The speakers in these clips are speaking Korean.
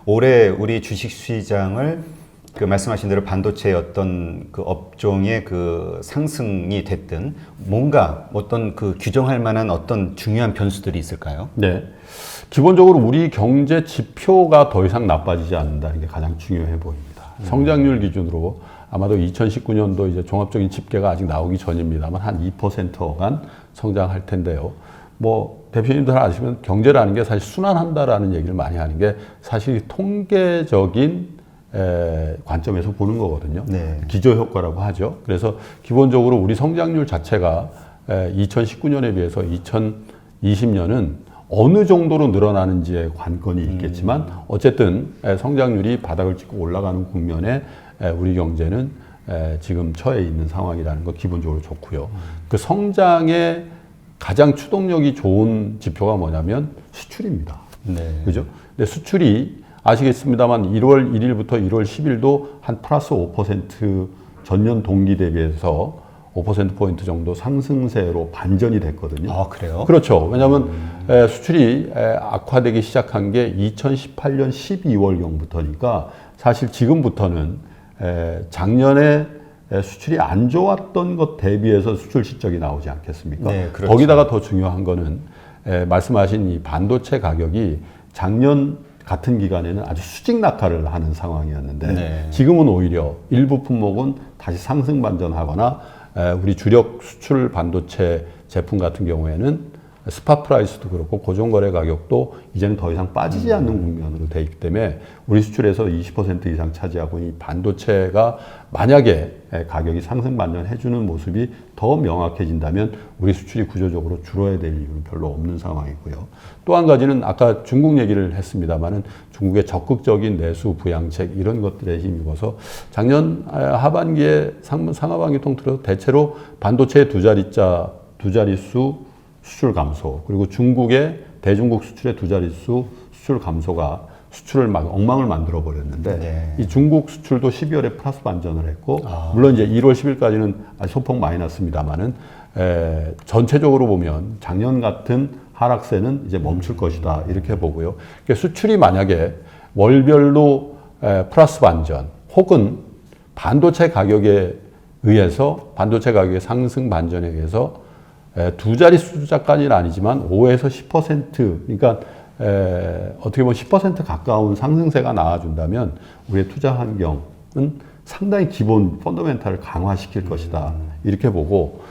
올해 우리 주식시장을 그 말씀하신 대로 반도체의 어떤 그 업종의 그 상승이 됐든 뭔가 어떤 그 규정할 만한 어떤 중요한 변수들이 있을까요? 네. 기본적으로 우리 경제 지표가 더 이상 나빠지지 않는다는 게 가장 중요해 보입니다. 성장률 기준으로 아마도 2019년도 이제 종합적인 집계가 아직 나오기 전입니다만 한 2%간 성장할 텐데요. 뭐 대표님들 아시면 경제라는 게 사실 순환한다라는 얘기를 많이 하는 게 사실 통계적인 관점에서 보는 거거든요. 네. 기저효과라고 하죠. 그래서 기본적으로 우리 성장률 자체가 2019년에 비해서 2020년은 어느 정도로 늘어나는지에 관건이 있겠지만 어쨌든 성장률이 바닥을 찍고 올라가는 국면에 우리 경제는 지금 처해 있는 상황이라는 거 기본적으로 좋고요. 그 성장의 가장 추동력이 좋은 지표가 뭐냐면 수출입니다. 네. 그죠? 근데 수출이 아시겠습니다만 1월 1일부터 1월 10일도 한 플러스 5% 전년 동기 대비해서 5%포인트 정도 상승세로 반전이 됐거든요. 아, 그래요? 그렇죠. 왜냐하면 수출이 악화되기 시작한 게 2018년 12월경부터니까 사실 지금부터는 작년에 수출이 안 좋았던 것 대비해서 수출 실적이 나오지 않겠습니까? 네, 그렇죠. 거기다가 더 중요한 거는 말씀하신 이 반도체 가격이 작년 같은 기간에는 아주 수직 낙하를 하는 상황이었는데 네. 지금은 오히려 일부 품목은 다시 상승 반전하거나 우리 주력 수출 반도체 제품 같은 경우에는 스팟 프라이스도 그렇고 고정거래 가격도 이제는 더 이상 빠지지 않는 국면으로 돼 있기 때문에 우리 수출에서 20% 이상 차지하고 이 반도체가 만약에 가격이 상승 반전해주는 모습이 더 명확해진다면 우리 수출이 구조적으로 줄어야 될 이유는 별로 없는 상황이고요. 또 한 가지는 아까 중국 얘기를 했습니다마는 중국의 적극적인 내수 부양책 이런 것들에 힘입어서 작년 하반기에 상하반기 통틀어서 대체로 반도체 두 자릿수 수출 감소 그리고 중국의 대중국 수출의 두 자릿수 수출 감소가 수출을 막 엉망을 만들어 버렸는데 네. 이 중국 수출도 12월에 플러스 반전을 했고 물론 이제 1월 10일까지는 아주 소폭 많이 났습니다만은 전체적으로 보면 작년 같은 하락세는 이제 멈출 것이다 이렇게 보고요. 그러니까 수출이 만약에 월별로 플러스 반전 혹은 반도체 가격에 의해서 반도체 가격의 상승 반전에 의해서 두 자릿수 숫자까지는 아니지만 5에서 10% 그러니까 어떻게 보면 10% 가까운 상승세가 나와준다면 우리의 투자 환경은 상당히 기본 펀더멘탈을 강화시킬 것이다 이렇게 보고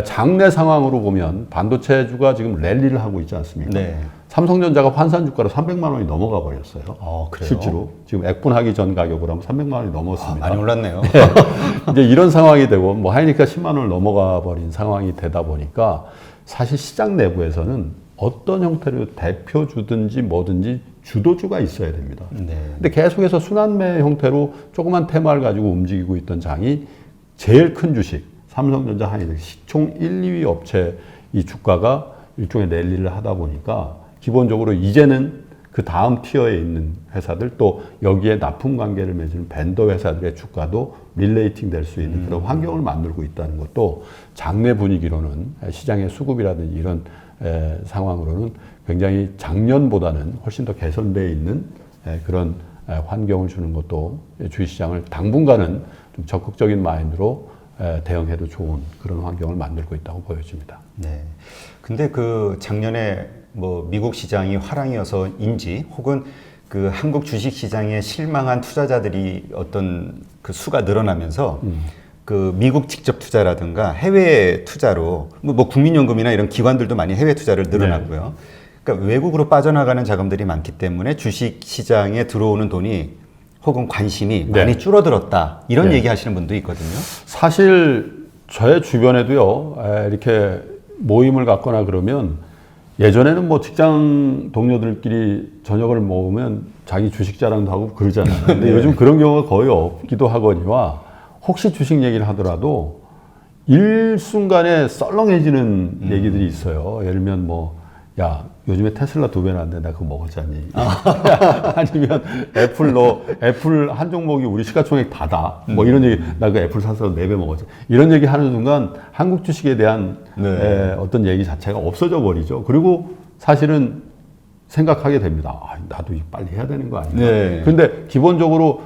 장내 상황으로 보면 반도체주가 지금 랠리를 하고 있지 않습니까? 네. 삼성전자가 환산 주가로 300만 원이 넘어가 버렸어요. 그래요? 실제로 지금 액분하기 전 가격으로 하면 300만 원이 넘었습니다. 많이 올랐네요. 이제 이런 상황이 되고 뭐 하이니까 10만 원을 넘어가 버린 상황이 되다 보니까 사실 시장 내부에서는 어떤 형태로 대표주든지 뭐든지 주도주가 있어야 됩니다. 네. 근데 계속해서 순환매 형태로 조그만 테마를 가지고 움직이고 있던 장이 제일 큰 주식 삼성전자 하이닉스 시총 1, 2위 업체 이 주가가 일종의 랠리를 하다 보니까 기본적으로 이제는 그 다음 티어에 있는 회사들 또 여기에 납품 관계를 맺는 벤더 회사들의 주가도 릴레이팅 될 수 있는 그런 환경을 만들고 있다는 것도 장내 분위기로는 시장의 수급이라든지 이런 상황으로는 굉장히 작년보다는 훨씬 더 개선되어 있는 그런 환경을 주는 것도 주식시장을 당분간은 좀 적극적인 마인드로 대응해도 좋은 그런 환경을 만들고 있다고 보여집니다. 네. 근데 그 작년에 뭐 미국 시장이 화랑이어서인지 혹은 그 한국 주식 시장에 실망한 투자자들이 어떤 그 수가 늘어나면서 그 미국 직접 투자라든가 해외 투자로 뭐 국민연금이나 이런 기관들도 많이 해외 투자를 늘어났고요. 그러니까 외국으로 빠져나가는 자금들이 많기 때문에 주식 시장에 들어오는 돈이 혹은 관심이 많이 줄어들었다 이런 얘기 하시는 분도 있거든요. 사실 저의 주변에도요 이렇게 모임을 갖거나 그러면 예전에는 뭐 직장 동료들끼리 저녁을 먹으면 자기 주식 자랑도 하고 그러잖아요. 근데 요즘 그런 경우가 거의 없기도 하거니와 혹시 주식 얘기를 하더라도 일순간에 썰렁해지는 얘기들이 있어요. 예를 들면 뭐 야, 요즘에 테슬라 2배나 안 돼. 나 그거 먹었잖니. 아니면 애플 한 종목이 우리 시가총액 다다. 뭐 이런 얘기, 나 그 애플 사서 4배 먹었지. 이런 얘기 하는 순간 한국 주식에 대한 어떤 얘기 자체가 없어져 버리죠. 그리고 사실은 생각하게 됩니다. 아, 나도 이거 빨리 해야 되는 거 아니야? 네. 근데 기본적으로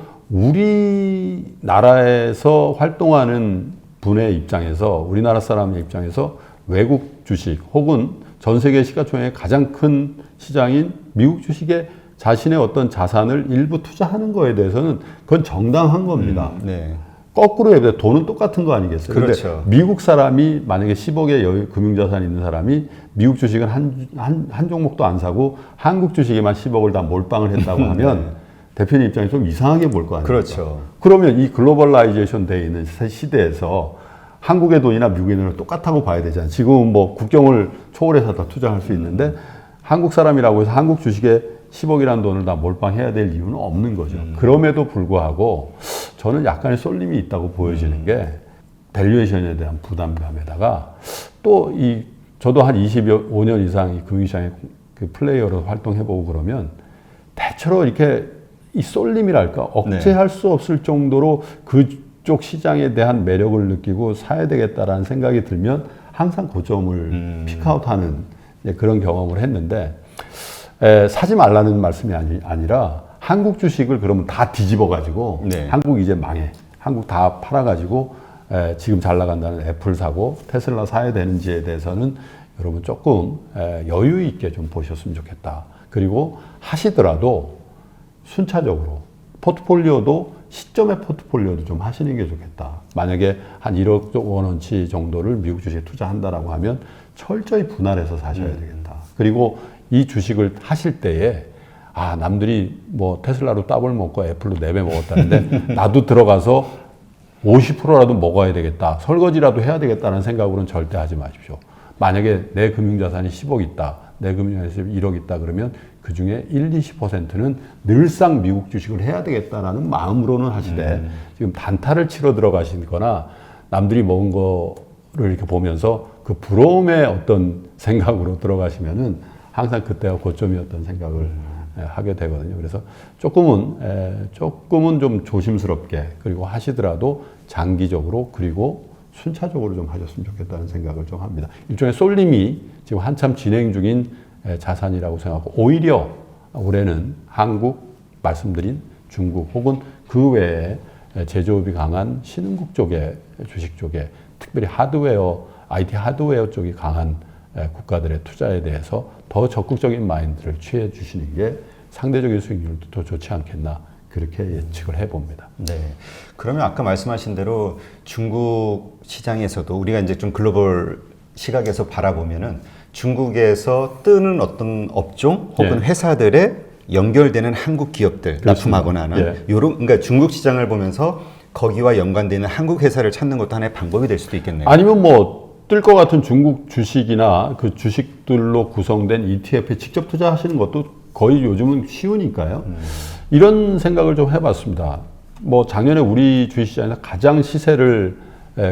우리나라에서 활동하는 분의 입장에서, 우리나라 사람의 입장에서 외국 주식 혹은 전 세계 시가총액의 가장 큰 시장인 미국 주식에 자신의 어떤 자산을 일부 투자하는 거에 대해서는 그건 정당한 겁니다. 네. 거꾸로 해도 돈은 똑같은 거 아니겠어요? 그렇죠. 근데 미국 사람이 만약에 10억의 금융자산이 있는 사람이 미국 주식은 한 종목도 안 사고 한국 주식에만 10억을 다 몰빵을 했다고 하면 대표님 입장에서 좀 이상하게 볼 거 아니에요? 그렇죠. 그러면 이 글로벌라이제이션 돼 있는 시대에서 한국의 돈이나 미국의 돈을 똑같다고 봐야 되잖아요. 지금은 뭐 국경을 초월해서 다 투자할 수 있는데 한국 사람이라고 해서 한국 주식에 10억이라는 돈을 다 몰빵해야 될 이유는 없는 거죠. 그럼에도 불구하고 저는 약간의 쏠림이 있다고 보여지는 게 밸류에이션에 대한 부담감에다가 또 저도 한 25년 이상 이 금융시장의 그 플레이어로 활동해보고 그러면 대체로 이렇게 이 쏠림이랄까 억제할 수 없을 정도로 그쪽 시장에 대한 매력을 느끼고 사야 되겠다라는 생각이 들면 항상 고점을 픽아웃하는 그런 경험을 했는데 사지 말라는 말씀이 아니라 한국 주식을 그러면 다 뒤집어 가지고 네. 한국 이제 망해, 한국 다 팔아 가지고 지금 잘 나간다는 애플 사고 테슬라 사야 되는지에 대해서는 여러분 조금 여유 있게 좀 보셨으면 좋겠다. 그리고 하시더라도 순차적으로 포트폴리오도 시점의 포트폴리오도 좀 하시는 게 좋겠다. 만약에 한 1억 원어치 정도를 미국 주식에 투자한다라고 하면 철저히 분할해서 사셔야 되겠다. 그리고 이 주식을 하실 때에 남들이 뭐 테슬라로 따블 먹고 애플로 4배 먹었다는데 나도 들어가서 50%라도 먹어야 되겠다. 설거지라도 해야 되겠다는 생각으로는 절대 하지 마십시오. 만약에 내 금융자산이 10억 있다. 내 금융자산이 1억 있다 그러면 그 중에 20%는 늘상 미국 주식을 해야 되겠다라는 마음으로는 하시되 지금 단타를 치러 들어가시거나 남들이 먹은 거를 이렇게 보면서 그 부러움의 어떤 생각으로 들어가시면은 항상 그때가 고점이었던 생각을 하게 되거든요. 그래서 조금은 좀 조심스럽게 그리고 하시더라도 장기적으로 그리고 순차적으로 좀 하셨으면 좋겠다는 생각을 좀 합니다. 일종의 쏠림이 지금 한참 진행 중인 자산이라고 생각하고 오히려 올해는 한국 말씀드린 중국 혹은 그 외에 제조업이 강한 신흥국 쪽에 주식 쪽에 특별히 하드웨어 IT 하드웨어 쪽이 강한 국가들의 투자에 대해서 더 적극적인 마인드를 취해 주시는 게 상대적인 수익률도 더 좋지 않겠나 그렇게 예측을 해봅니다. 네. 그러면 아까 말씀하신 대로 중국 시장에서도 우리가 이제 좀 글로벌 시각에서 바라보면은 중국에서 뜨는 어떤 업종 혹은 회사들에 연결되는 한국 기업들 납품하거나 하는 요런 그러니까 중국 시장을 보면서 거기와 연관되는 한국 회사를 찾는 것도 하나의 방법이 될 수도 있겠네요. 아니면 뭐 뜰 것 같은 중국 주식이나 그 주식들로 구성된 ETF에 직접 투자하시는 것도 거의 요즘은 쉬우니까요. 이런 생각을 좀 해봤습니다. 뭐 작년에 우리 주식시장에서 가장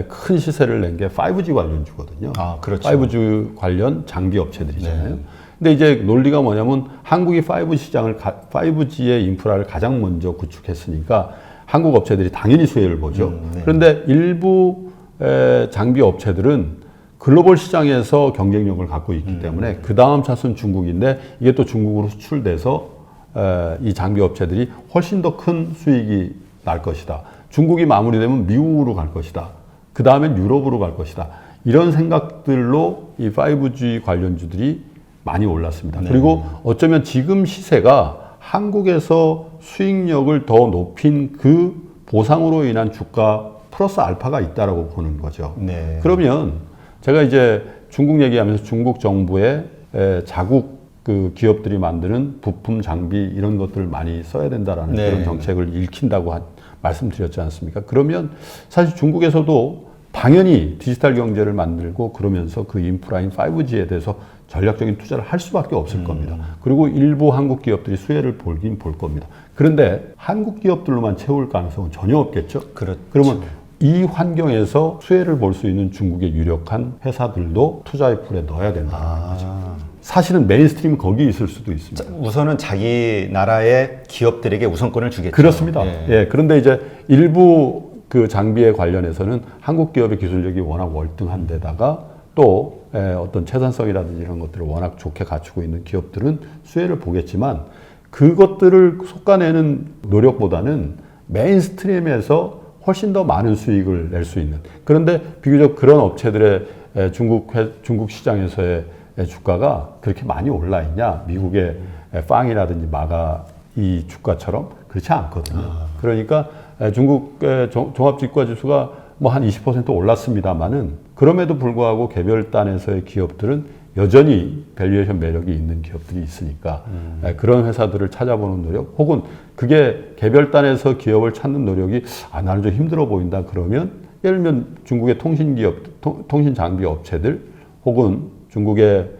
큰 시세를 낸 게 5G 관련주거든요. 그렇죠. 5G 관련 장비 업체들이잖아요. 근데 이제 논리가 뭐냐면 한국이 5G의 인프라를 가장 먼저 구축했으니까 한국 업체들이 당연히 수혜를 보죠. 그런데 일부 장비 업체들은 글로벌 시장에서 경쟁력을 갖고 있기 때문에 그 다음 차순 중국인데 이게 또 중국으로 수출돼서 이 장비 업체들이 훨씬 더 큰 수익이 날 것이다. 중국이 마무리되면 미국으로 갈 것이다. 그 다음엔 유럽으로 갈 것이다. 이런 생각들로 이 5G 관련주들이 많이 올랐습니다. 그리고 어쩌면 지금 시세가 한국에서 수익력을 더 높인 그 보상으로 인한 주가 플러스 알파가 있다라고 보는 거죠. 그러면 제가 이제 중국 얘기하면서 중국 정부의 자국 그 기업들이 만드는 부품, 장비 이런 것들을 많이 써야 된다라는 그런 정책을 읽힌다고 말씀드렸지 않습니까? 그러면 사실 중국에서도 당연히 디지털 경제를 만들고 그러면서 그 인프라인 5G에 대해서 전략적인 투자를 할 수밖에 없을 겁니다. 그리고 일부 한국 기업들이 수혜를 보긴 볼 겁니다. 그런데 한국 기업들로만 채울 가능성은 전혀 없겠죠? 그러면 이 환경에서 수혜를 볼 수 있는 중국의 유력한 회사들도 투자의 풀에 넣어야 된다는 거죠. 사실은 메인스트림은 거기 있을 수도 있습니다. 우선은 자기 나라의 기업들에게 우선권을 주겠죠. 그렇습니다. 그런데 이제 일부 그 장비에 관련해서는 한국 기업의 기술력이 워낙 월등한 데다가 또 어떤 채산성이라든지 이런 것들을 워낙 좋게 갖추고 있는 기업들은 수혜를 보겠지만 그것들을 솟아내는 노력보다는 메인스트림에서 훨씬 더 많은 수익을 낼 수 있는, 그런데 비교적 그런 업체들의 중국 시장에서의 주가가 그렇게 많이 올라 있냐? 미국의 빵이라든지 마가 이 주가처럼 그렇지 않거든요. 그러니까 중국의 종합주가지수가 뭐 한 20% 올랐습니다만은 그럼에도 불구하고 개별단에서의 기업들은 여전히 밸류에이션 매력이 있는 기업들이 있으니까 그런 회사들을 찾아보는 노력, 혹은 그게 개별단에서 기업을 찾는 노력이 나는 좀 힘들어 보인다 그러면, 예를 들면 중국의 통신장비 업체들 혹은 중국의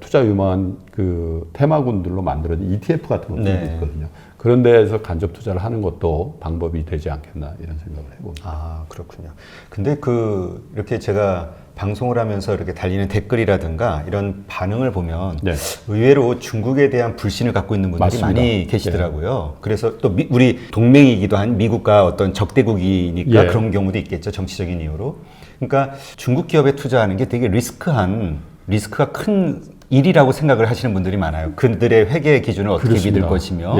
투자 유망한 그 테마군들로 만들어진 ETF 같은 것들이 있거든요. 그런 데에서 간접 투자를 하는 것도 방법이 되지 않겠나 이런 생각을 해봅니다. 아, 그렇군요. 근데 이렇게 제가 방송을 하면서 이렇게 달리는 댓글이라든가 이런 반응을 보면 의외로 중국에 대한 불신을 갖고 있는 분들이 맞습니다. 많이 계시더라고요. 그래서 또 우리 동맹이기도 한 미국과 어떤 적대국이니까 그런 경우도 있겠죠. 정치적인 이유로. 그러니까 중국 기업에 투자하는 게 되게 리스크가 큰 일이라고 생각을 하시는 분들이 많아요. 그들의 회계 기준을 어떻게 그렇습니다. 믿을 것이며,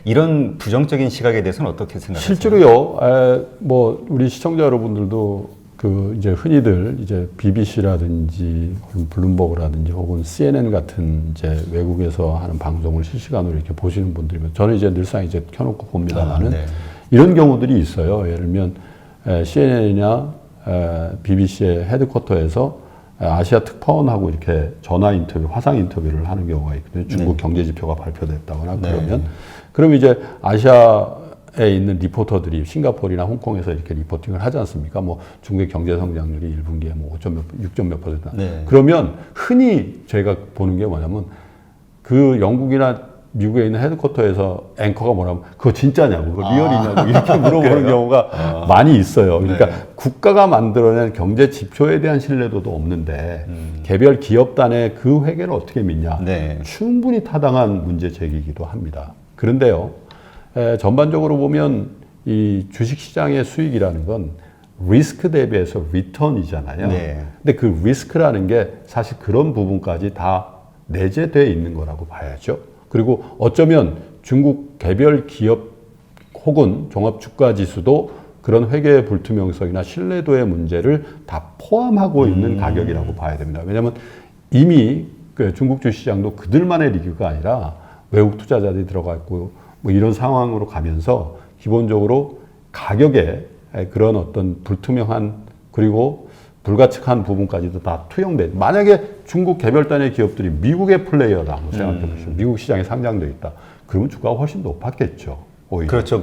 이런 부정적인 시각에 대해서는 어떻게 생각하세요? 실제로요. 뭐 우리 시청자 여러분들도 그 이제 흔히들 이제 BBC라든지 혹은 블룸버그라든지 혹은 CNN 같은 이제 외국에서 하는 방송을 실시간으로 이렇게 보시는 분들이면, 저는 이제 늘상 이제 켜놓고 봅니다만은 이런 경우들이 있어요. 예를 들면 CNN이나 BBC의 헤드쿼터에서 아시아 특파원하고 이렇게 전화 인터뷰, 화상 인터뷰를 하는 경우가 있거든요. 중국 경제 지표가 발표됐다거나 그러면 이제 아시아에 있는 리포터들이 싱가포르나 홍콩에서 이렇게 리포팅을 하지 않습니까? 뭐 중국의 경제 성장률이 1분기에 뭐 6점 몇 %. 그러면 흔히 저희가 보는 게 뭐냐면 그 영국이나 미국에 있는 헤드쿼터에서 앵커가 뭐라면 그거 진짜냐고, 그거 리얼이냐고 이렇게 물어보는 경우가 많이 있어요. 그러니까 국가가 만들어낸 경제 지표에 대한 신뢰도도 없는데 개별 기업단의 그 회계를 어떻게 믿냐. 충분히 타당한 문제 제기이기도 합니다. 그런데요, 전반적으로 보면 이 주식시장의 수익이라는 건 리스크 대비해서 리턴이잖아요. 근데 그 리스크라는 게 사실 그런 부분까지 다 내재되어 있는 거라고 봐야죠. 그리고 어쩌면 중국 개별 기업 혹은 종합주가지수도 그런 회계의 불투명성이나 신뢰도의 문제를 다 포함하고 있는 가격이라고 봐야 됩니다. 왜냐하면 이미 그 중국 주시장도 그들만의 리그가 아니라 외국 투자자들이 들어가 있고 뭐 이런 상황으로 가면서 기본적으로 가격에 그런 어떤 불투명한 그리고 불가측한 부분까지도 다 투영돼. 만약에 중국 개별단의 기업들이 미국의 플레이어다 한번 생각해 보시죠. 미국 시장에 상장돼 있다. 그러면 주가가 훨씬 높았겠죠. 오히려. 그렇죠.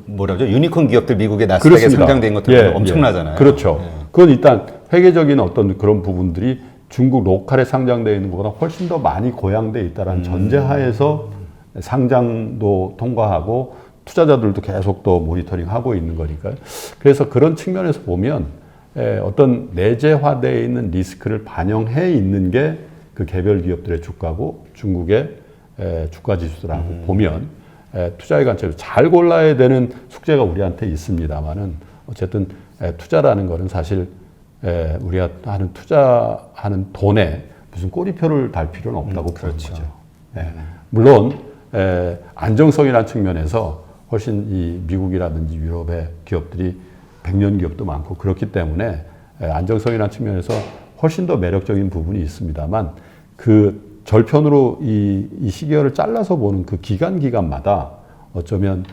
뭐라죠? 유니콘 기업들 미국의 나스닥에 상장된 것들은 엄청나잖아요. 그렇죠. 그건 일단 회계적인 어떤 그런 부분들이 중국 로컬에 상장되어 있는 것보다 훨씬 더 많이 고양돼 있다는 전제하에서 상장도 통과하고 투자자들도 계속 또 모니터링하고 있는 거니까요. 그래서 그런 측면에서 보면 어떤 내재화되어 있는 리스크를 반영해 있는 게 그 개별 기업들의 주가고 중국의 주가 지수라고 보면 투자의 관점에서 잘 골라야 되는 숙제가 우리한테 있습니다만은 어쨌든 투자라는 거는 사실 우리가 투자하는 돈에 무슨 꼬리표를 달 필요는 없다고 보는 거죠. 물론 안정성이라는 측면에서 훨씬 이 미국이라든지 유럽의 기업들이 100년 기업도 많고 그렇기 때문에 안정성이라는 측면에서 훨씬 더 매력적인 부분이 있습니다만 그 절편으로 이 시기열을 잘라서 보는 그 기간마다 어쩌면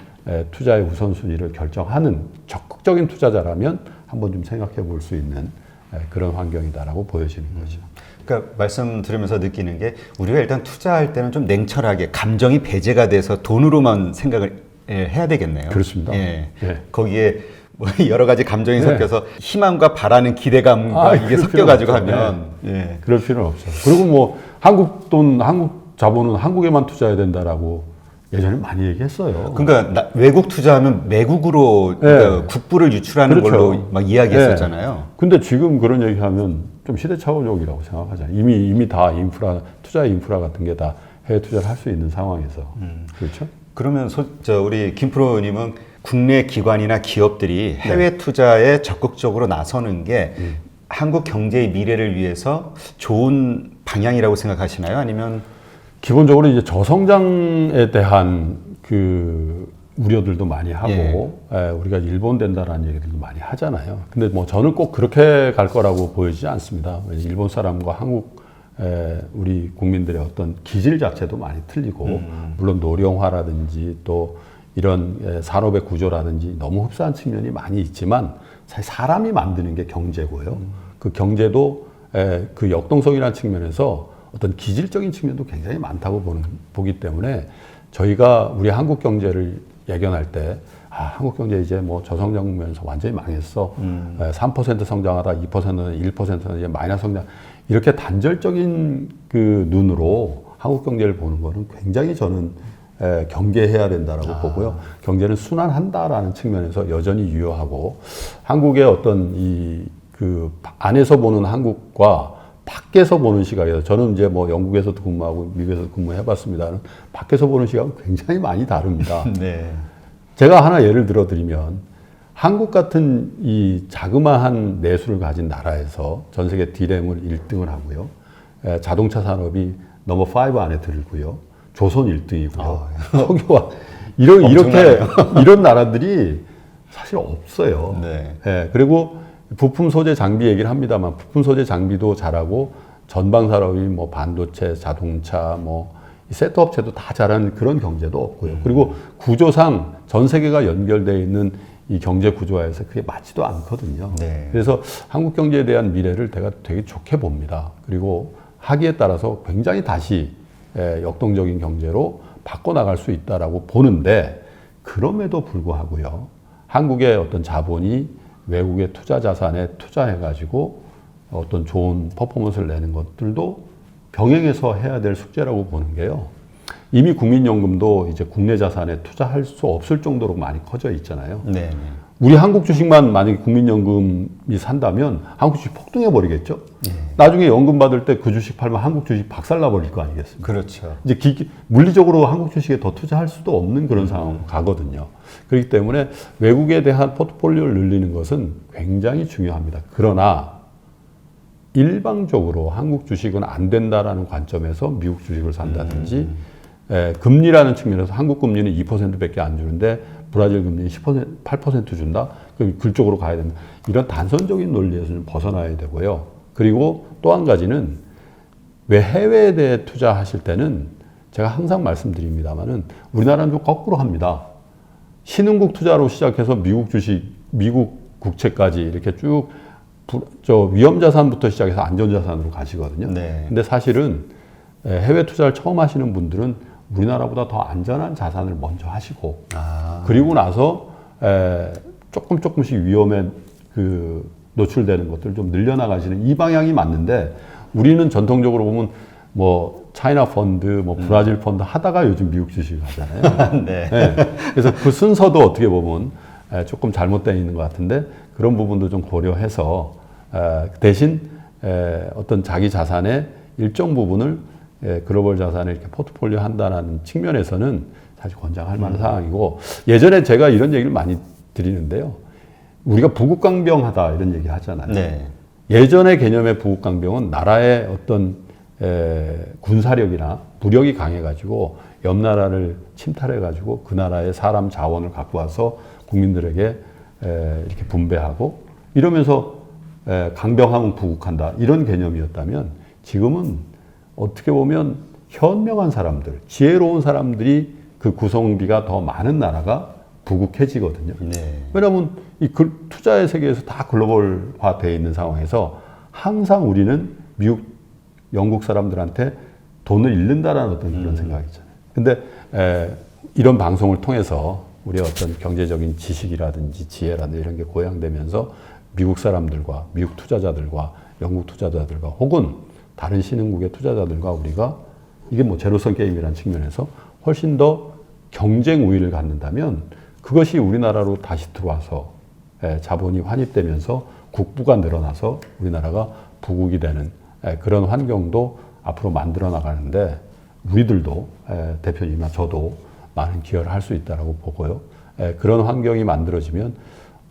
투자의 우선순위를 결정하는 적극적인 투자자라면 한번 좀 생각해 볼 수 있는 그런 환경이다라고 보여지는 거죠. 그러니까 말씀 들으면서 느끼는 게 우리가 일단 투자할 때는 좀 냉철하게 감정이 배제가 돼서 돈으로만 생각을 해야 되겠네요. 그렇습니다. 거기에 뭐 여러 가지 감정이 섞여서 희망과 바라는 기대감과 이게 섞여가지고 하면 그럴 필요는 없어요. 그리고 뭐 한국 자본은 한국에만 투자해야 된다라고 예전에 많이 얘기했어요. 그러니까 외국 투자하면 외국으로 그러니까 국부를 유출하는 걸로 막 이야기했었잖아요. 근데 지금 그런 얘기하면 좀 시대착오적이라고 생각하잖아요. 이미 다 투자 인프라 같은 게 다 해외 투자를 할 수 있는 상황에서 그렇죠? 그러면 우리 김 프로님은 국내 기관이나 기업들이 해외 투자에 적극적으로 나서는 게 한국 경제의 미래를 위해서 좋은 방향이라고 생각하시나요? 아니면 기본적으로 이제 저성장에 대한 그 우려들도 많이 하고 우리가 일본 된다라는 얘기들도 많이 하잖아요. 근데 뭐 저는 꼭 그렇게 갈 거라고 보이지 않습니다. 일본 사람과 한국 우리 국민들의 어떤 기질 자체도 많이 틀리고 물론 노령화라든지 또 이런 산업의 구조라든지 너무 흡사한 측면이 많이 있지만 사실 사람이 만드는 게 경제고요. 그 경제도 그 역동성이라는 측면에서 어떤 기질적인 측면도 굉장히 많다고 보기 때문에 저희가 우리 한국 경제를 예견할 때 한국 경제 이제 뭐 저성장 국면에서 완전히 망했어. 3% 성장하다 2%는 1%는 이제 마이너스 성장. 이렇게 단절적인 그 눈으로 한국 경제를 보는 거는 굉장히 저는 경계해야 된다라고 보고요. 경제는 순환한다라는 측면에서 여전히 유효하고 한국의 어떤 이 그 안에서 보는 한국과 밖에서 보는 시각에서 저는 이제 뭐 영국에서도 근무하고 미국에서도 근무해봤습니다는 밖에서 보는 시각은 굉장히 많이 다릅니다. 네. 제가 하나 예를 들어 드리면 한국 같은 이 자그마한 내수를 가진 나라에서 전 세계 디램을 1등을 하고요. 자동차 산업이 넘버 5 안에 들고요. 조선 1등이고요. 석유화 이런 나라들이 사실 없어요. 네. 그리고 부품 소재 장비 얘기를 합니다만 부품 소재 장비도 잘하고 전방 산업이 뭐 반도체, 자동차, 뭐 세트 업체도 다 잘하는 그런 경제도 없고요. 그리고 구조상 전 세계가 연결되어 있는 이 경제 구조화에서 그게 맞지도 않거든요. 네. 그래서 한국 경제에 대한 미래를 제가 되게 좋게 봅니다. 그리고 하기에 따라서 굉장히 다시 역동적인 경제로 바꿔나갈 수 있다라고 보는데 그럼에도 불구하고요. 한국의 어떤 자본이 외국의 투자 자산에 투자해가지고 어떤 좋은 퍼포먼스를 내는 것들도 병행해서 해야 될 숙제라고 보는 게요. 이미 국민연금도 이제 국내 자산에 투자할 수 없을 정도로 많이 커져 있잖아요. 네. 우리 한국 주식만 만약에 국민연금이 산다면 한국 주식 폭등해 버리겠죠. 나중에 연금 받을 때 그 주식 팔면 한국 주식 박살나 버릴 거 아니겠습니까? 그렇죠. 이제 물리적으로 한국 주식에 더 투자할 수도 없는 그런 상황으로 가거든요. 그렇기 때문에 외국에 대한 포트폴리오를 늘리는 것은 굉장히 중요합니다. 그러나 일방적으로 한국 주식은 안 된다라는 관점에서 미국 주식을 산다든지 금리라는 측면에서 한국 금리는 2%밖에 안 주는데 브라질 금리는 8% 준다? 그럼 그쪽으로 가야 된다. 이런 단선적인 논리에서 좀 벗어나야 되고요. 그리고 또 한 가지는 왜 해외에 대해 투자하실 때는 제가 항상 말씀드립니다만은 우리나라는 좀 거꾸로 합니다. 신흥국 투자로 시작해서 미국 주식, 미국 국채까지 이렇게 쭉 위험 자산부터 시작해서 안전 자산으로 가시거든요. 네. 근데 사실은 해외 투자를 처음 하시는 분들은 우리나라보다 더 안전한 자산을 먼저 하시고 그리고 나서 조금씩 위험에 노출되는 것들을 좀 늘려나가시는 이 방향이 맞는데 우리는 전통적으로 보면 뭐 차이나 펀드, 뭐 브라질 펀드 하다가 요즘 미국 주식을 하잖아요. 네. 그래서 그 순서도 어떻게 보면 조금 잘못되어 있는 것 같은데 그런 부분도 좀 고려해서 대신 어떤 자기 자산의 일정 부분을 글로벌 자산에 이렇게 포트폴리오 한다는 측면에서는 사실 권장할 만한 상황이고 예전에 제가 이런 얘기를 많이 드리는데요. 우리가 부국강병하다 이런 얘기 하잖아요. 네. 예전의 개념의 부국강병은 나라의 어떤 군사력이나 무력이 강해가지고 옆 나라를 침탈해가지고 그 나라의 사람 자원을 갖고 와서 국민들에게 이렇게 분배하고 이러면서 강병하면 부국한다 이런 개념이었다면 지금은 어떻게 보면 현명한 사람들, 지혜로운 사람들이 그 구성비가 더 많은 나라가 부국해지거든요. 네. 왜냐하면 이 투자의 세계에서 다 글로벌화 되어 있는 상황에서 항상 우리는 미국, 영국 사람들한테 돈을 잃는다라는 어떤 그런 생각이 있잖아요. 근데 이런 방송을 통해서 우리의 어떤 경제적인 지식이라든지 지혜라든지 이런 게 고양되면서 미국 사람들과 미국 투자자들과 영국 투자자들과 혹은 다른 신흥국의 투자자들과 우리가 이게 뭐 제로섬 게임이라는 측면에서 훨씬 더 경쟁 우위를 갖는다면 그것이 우리나라로 다시 들어와서 자본이 환입되면서 국부가 늘어나서 우리나라가 부국이 되는 그런 환경도 앞으로 만들어 나가는데 우리들도 대표님이나 저도 많은 기여를 할 수 있다고 보고요. 그런 환경이 만들어지면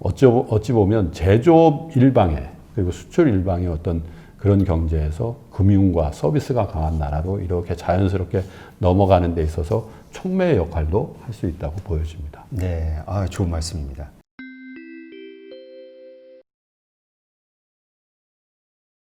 어찌 보면 제조업 일방에 그리고 수출 일방의 어떤 그런 경제에서 금융과 서비스가 강한 나라로 이렇게 자연스럽게 넘어가는 데 있어서 촉매의 역할도 할 수 있다고 보여집니다. 네, 좋은 말씀입니다.